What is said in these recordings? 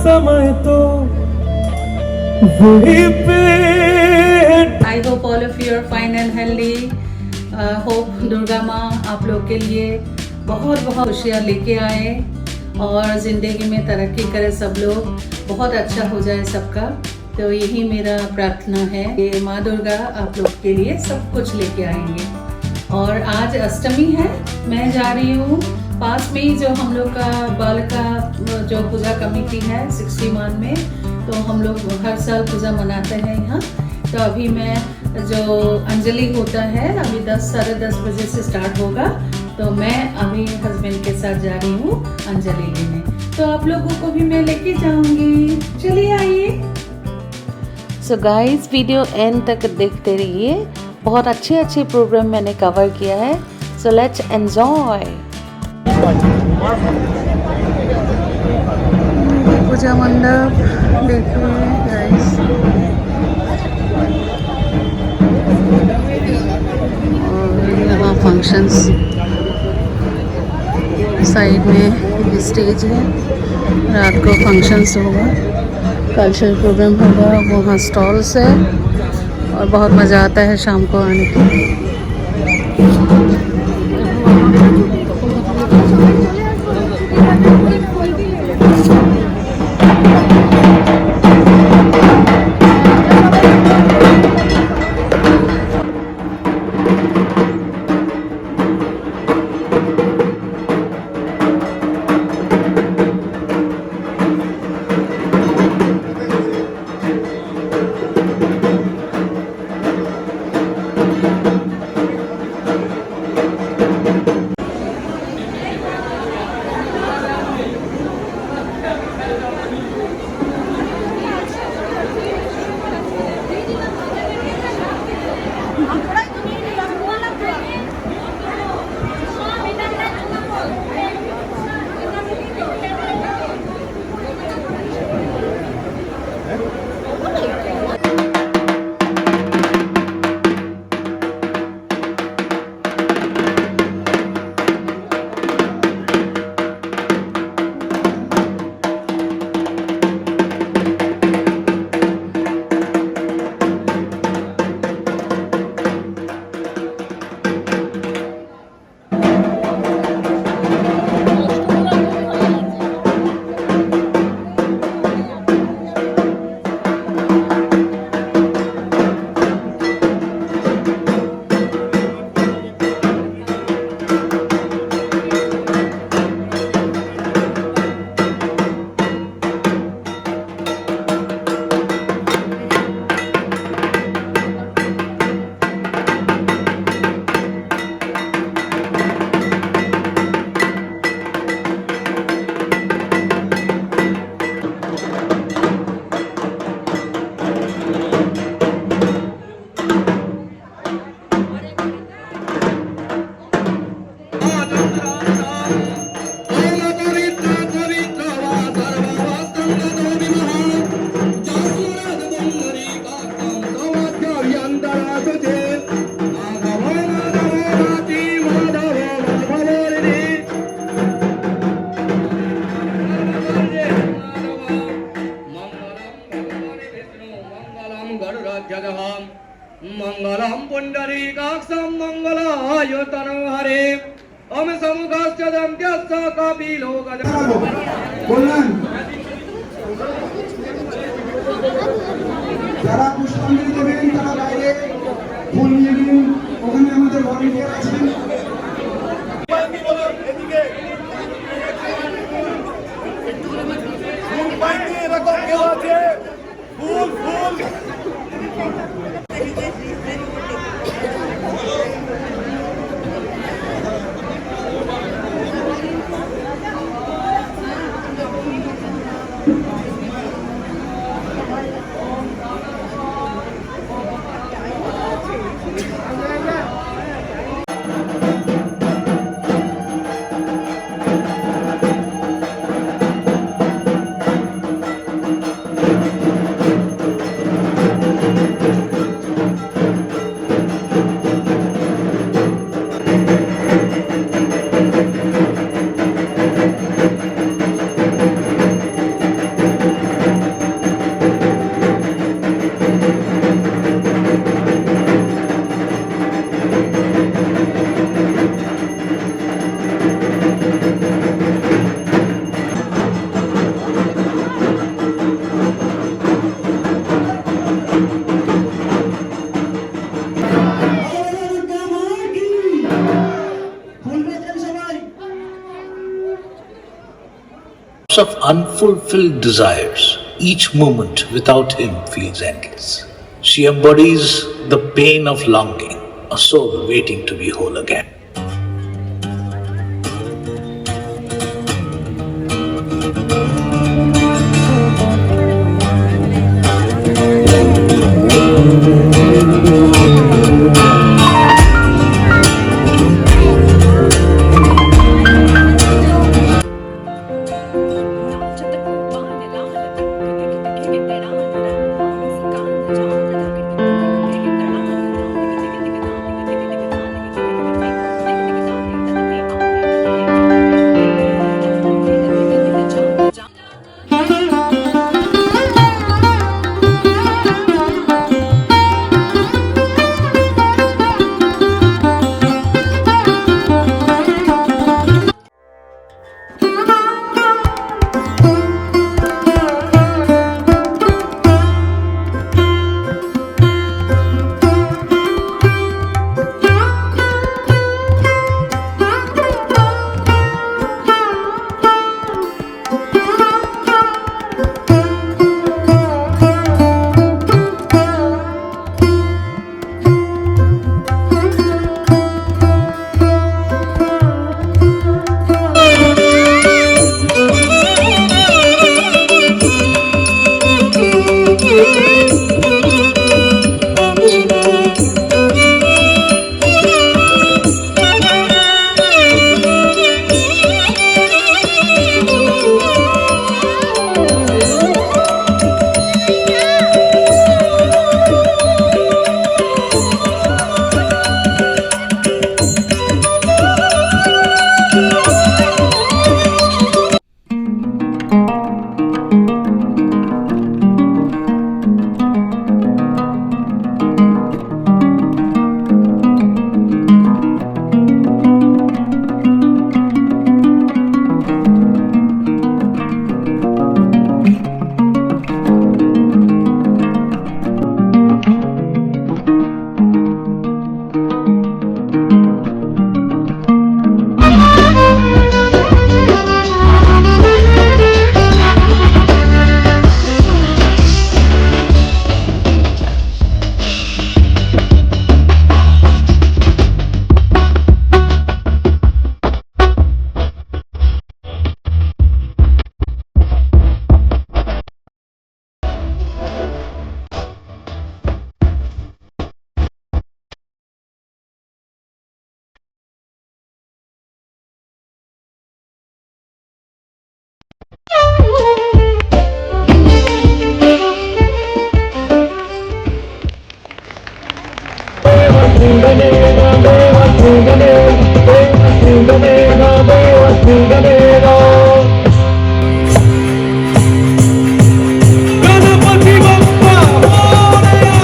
समय तो वही पेट। I hope all of you are fine and healthy. Hope Durga माँ आप लोग के लिए बहुत बहुत खुशियाँ लेके आए और ज़िंदगी में तरक्की करे, सब लोग बहुत अच्छा हो जाए सबका। तो यही मेरा प्रार्थना है कि माँ दुर्गा आप लोग के लिए सब कुछ लेके आएंगे। और आज अष्टमी है, मैं जा रही हूँ पास में ही जो हम लोग का बाल का जो पूजा कमेटी है 60 में, तो हम लोग हर साल पूजा मनाते हैं यहाँ। तो अभी मैं जो अंजलि होता है अभी 10 साढ़े 10 बजे से स्टार्ट होगा, तो मैं अभी हस्बैंड के साथ जा रही हूँ अंजलि लेने। तो आप लोगों को भी मैं लेके जाऊंगी, चलिए आइए। सो गाइस वीडियो एंड तक देखते रहिए, बहुत अच्छे अच्छे प्रोग्राम मैंने कवर किया है। So let's enjoy. पूजा मंडप देखिए गाइस, और यहाँ फंक्शंस, साइड में स्टेज है, रात को फंक्शंस होगा, कल्चरल प्रोग्राम होगा, वहाँ स्टॉल्स है और बहुत मज़ा आता है शाम को आने के। मंगलम पुंडरीकाक्षं मंगलायतनं हरे ओम समुखश्चदं त्यस्स कपिलो বললেন যারা পুষ্পাঞ্জলি দেবেন তারা বাইরে ফুল নিয়ে নিন, ওখানে আমাদের ভলান্টিয়ার আছেন। ফুল ফুল lots of unfulfilled desires. Each moment without him feels endless. She embodies the pain of longing, a soul waiting to be whole again. Ganpati Bappa Morya,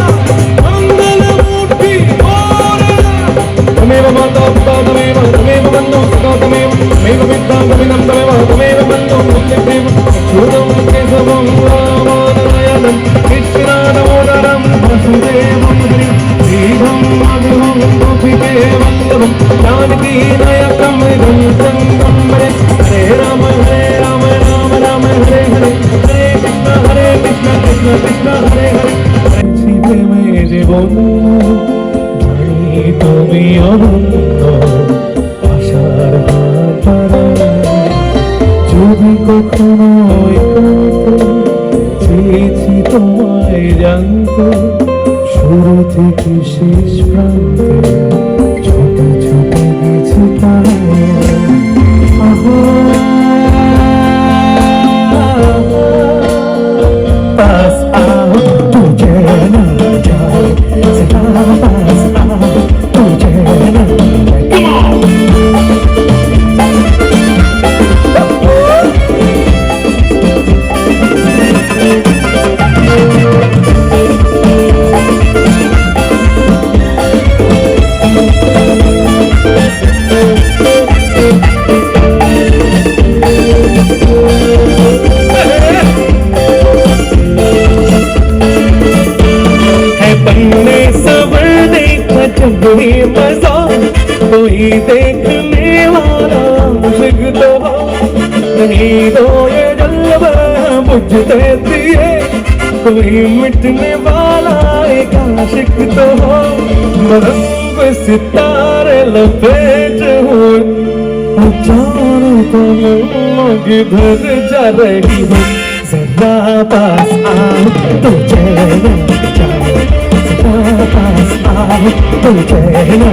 मंगलमूर्ति Morya. तमेव माता पिता तमेव तमेव बन्धुः सखा तमेव तमेव विद्या तमेव तमेव बन्धुः मुक्तिप्रेम शूरं केशवं रामानयनं कृष्णानमोदरं वसुदेवं हरिं श्रीधं मधुरं गोपिके वन्दनं जानकीनायकं गङ्गं हरे हरे राम राम राम हरे हरे हरे कृष्ण कृष्ण कृष्ण हरे हरे प्रेमे জীবন জানি তুমি অনন্ত আশার হাতারা যদি কখনো একান্তে চেয়েছি তোমায় জানতে শুরু থেকে শেষ প্রান্তে ছোটে ছোটে গেছি তাই पास आओ तुझे ना जाए पास आओ तुझे ना कोई मजा कोई देखने वाला मुझको नहीं तो ये जलवा बुझते दिए, कोई मिटने वाला एक आशिक तो हो, मरंग सितारे लपेट हो, जाने तो किधर जा रही हो, जरा पास आओ तो चैन जाए, जरा पास आओ तो चैन।